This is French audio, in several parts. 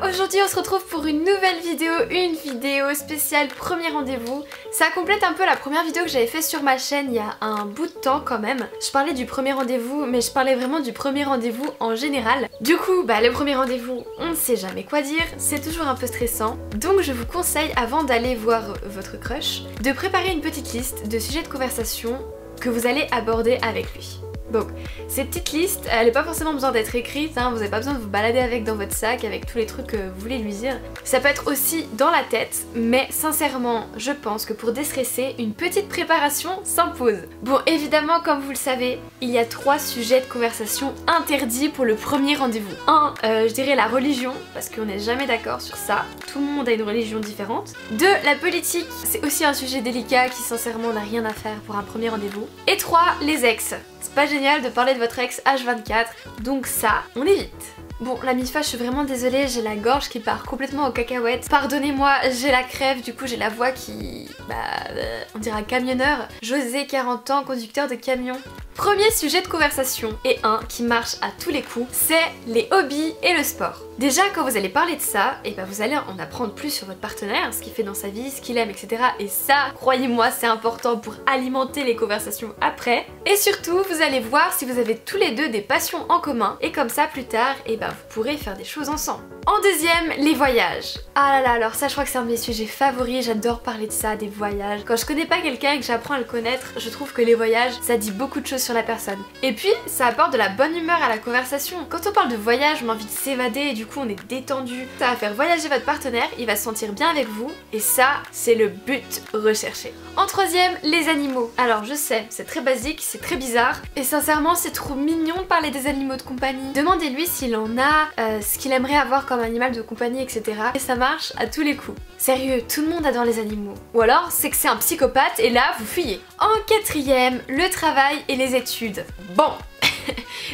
aujourd'hui on se retrouve pour une nouvelle vidéo, une vidéo spéciale premier rendez-vous. Ça complète un peu la première vidéo que j'avais fait sur ma chaîne il y a un bout de temps quand même. Je parlais du premier rendez-vous, mais je parlais vraiment du premier rendez-vous en général. Du coup, le premier rendez-vous, on ne sait jamais quoi dire, c'est toujours un peu stressant. Donc je vous conseille, avant d'aller voir votre crush, de préparer une petite liste de sujets de conversation que vous allez aborder avec lui. Donc, cette petite liste, elle n'a pas forcément besoin d'être écrite, hein, vous n'avez pas besoin de vous balader avec dans votre sac, avec tous les trucs que vous voulez lui dire. Ça peut être aussi dans la tête, mais sincèrement, je pense que pour déstresser, une petite préparation s'impose. Bon, évidemment, comme vous le savez, il y a 3 sujets de conversation interdits pour le premier rendez-vous. Je dirais la religion, parce qu'on n'est jamais d'accord sur ça, tout le monde a une religion différente. 2, la politique, c'est aussi un sujet délicat qui sincèrement n'a rien à faire pour un premier rendez-vous. Et 3, les ex. C'est pas génial de parler de votre ex H24, donc ça, on évite. Bon, la Mifa, je suis vraiment désolée, j'ai la gorge qui part complètement aux cacahuètes. Pardonnez-moi, j'ai la crève, du coup j'ai la voix qui... on dira camionneur. José, 40 ans, conducteur de camion. Premier sujet de conversation, et un qui marche à tous les coups, c'est les hobbies et le sport. Déjà, quand vous allez parler de ça, vous allez en apprendre plus sur votre partenaire, ce qu'il fait dans sa vie, ce qu'il aime, etc. Et ça, croyez-moi, c'est important pour alimenter les conversations après. Et surtout, vous allez voir si vous avez tous les deux des passions en commun, et comme ça, plus tard, vous pourrez faire des choses ensemble. En deuxième, les voyages. Ah là là, alors ça, je crois que c'est un de mes sujets favoris, j'adore parler de ça, des voyages. Quand je connais pas quelqu'un et que j'apprends à le connaître, je trouve que les voyages, ça dit beaucoup de choses sur la personne. Et puis, ça apporte de la bonne humeur à la conversation. Quand on parle de voyage, on a envie de s'évader et du coup, on est détendu. Ça va faire voyager votre partenaire, il va se sentir bien avec vous, et ça, c'est le but recherché. En troisième, les animaux. Alors, je sais, c'est très basique, c'est très bizarre, et sincèrement, c'est trop mignon de parler des animaux de compagnie. Demandez-lui s'il en a, ce qu'il aimerait avoir comme animal de compagnie, etc. Et ça marche à tous les coups. Sérieux, tout le monde adore les animaux. Ou alors, c'est que c'est un psychopathe et là, vous fuyez. En quatrième, le travail et les études. Bon,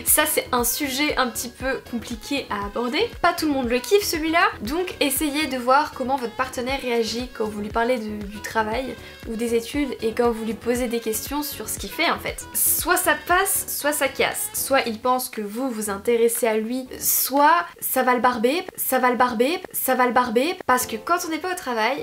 ça c'est un sujet un petit peu compliqué à aborder. Pas tout le monde le kiffe celui-là, donc essayez de voir comment votre partenaire réagit quand vous lui parlez du travail ou des études et quand vous lui posez des questions sur ce qu'il fait en fait. Soit ça passe, soit ça casse. Soit il pense que vous vous intéressez à lui, soit ça va le barber, parce que quand on n'est pas au travail,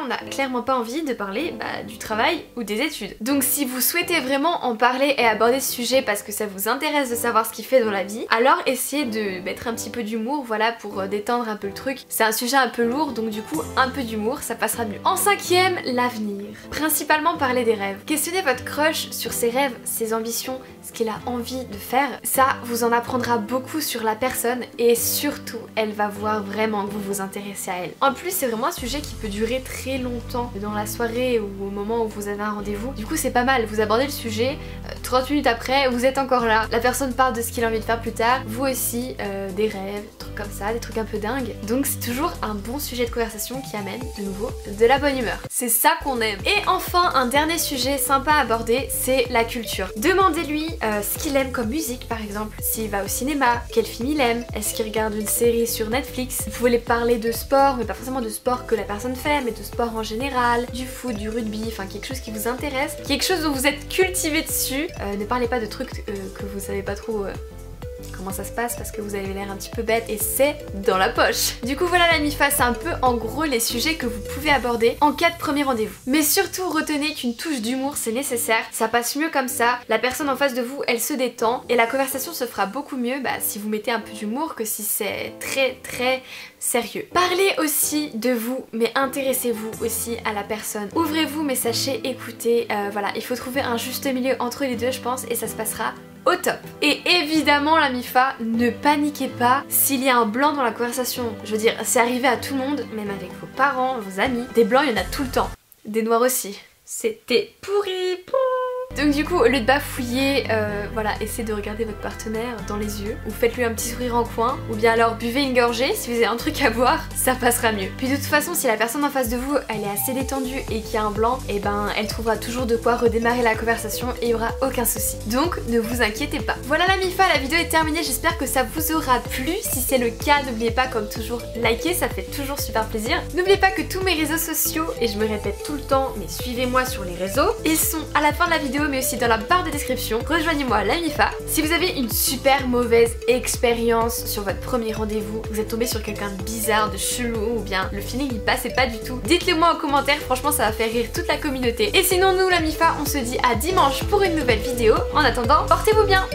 on n'a clairement pas envie de parler du travail ou des études. Donc si vous souhaitez vraiment en parler et aborder ce sujet parce que ça vous intéresse de savoir ce qu'il fait dans la vie, alors essayez de mettre un petit peu d'humour, voilà, pour détendre un peu le truc. C'est un sujet un peu lourd, donc du coup un peu d'humour, ça passera mieux. En cinquième, l'avenir. Principalement parler des rêves. Questionnez votre crush sur ses rêves, ses ambitions, ce qu'il a envie de faire. Ça vous en apprendra beaucoup sur la personne et surtout elle va voir vraiment que vous vous intéressez à elle. En plus c'est vraiment un sujet qui peut durer très longtemps dans la soirée ou au moment où vous avez un rendez-vous. Du coup c'est pas mal, vous abordez le sujet, 30 minutes après vous êtes encore là, la personne parle de ce qu'il a envie de faire plus tard, vous aussi, des rêves, des trucs comme ça, des trucs un peu dingues. Donc c'est toujours un bon sujet de conversation qui amène de nouveau de la bonne humeur. C'est ça qu'on aime. Et enfin un dernier sujet sympa à aborder, c'est la culture. Demandez-lui ce qu'il aime comme musique par exemple, s'il va au cinéma, quel film il aime, est-ce qu'il regarde une série sur Netflix. Vous pouvez lui parler de sport, mais pas forcément de sport que la personne fait, mais de sport en général, du foot, du rugby, enfin quelque chose qui vous intéresse, quelque chose où vous êtes cultivé dessus. Ne parlez pas de trucs que vous savez pas trop comment ça se passe parce que vous avez l'air un petit peu bête et c'est dans la poche. Du coup voilà la Mifa, c'est un peu en gros les sujets que vous pouvez aborder en cas de premier rendez-vous. Mais surtout retenez qu'une touche d'humour c'est nécessaire, ça passe mieux comme ça, la personne en face de vous elle se détend et la conversation se fera beaucoup mieux si vous mettez un peu d'humour que si c'est très sérieux. Parlez aussi de vous, mais intéressez-vous aussi à la personne. Ouvrez-vous mais sachez écouter, voilà, il faut trouver un juste milieu entre les deux je pense et ça se passera au top. Et évidemment la Mifa, ne paniquez pas s'il y a un blanc dans la conversation. Je veux dire, c'est arrivé à tout le monde, même avec vos parents, vos amis. Des blancs, il y en a tout le temps. Des noirs aussi. C'était pourri. Donc du coup, au lieu de bafouiller, voilà, essayez de regarder votre partenaire dans les yeux, ou faites-lui un petit sourire en coin, ou bien alors buvez une gorgée, si vous avez un truc à boire, ça passera mieux. Puis de toute façon, si la personne en face de vous, elle est assez détendue et qu'il y a un blanc, elle trouvera toujours de quoi redémarrer la conversation et il n'y aura aucun souci. Donc ne vous inquiétez pas. Voilà la Mifa, la vidéo est terminée, j'espère que ça vous aura plu. Si c'est le cas, n'oubliez pas comme toujours liker, ça fait toujours super plaisir. N'oubliez pas que tous mes réseaux sociaux, et je me répète tout le temps, mais suivez-moi sur les réseaux, ils sont à la fin de la vidéo vidéo mais aussi dans la barre de description. Rejoignez-moi la MIFA. Si vous avez une super mauvaise expérience sur votre premier rendez-vous, vous êtes tombé sur quelqu'un de bizarre, de chelou ou bien le feeling il passait pas du tout, dites-le moi en commentaire, franchement ça va faire rire toute la communauté. Et sinon nous la MIFA on se dit à dimanche pour une nouvelle vidéo. En attendant, portez-vous bien.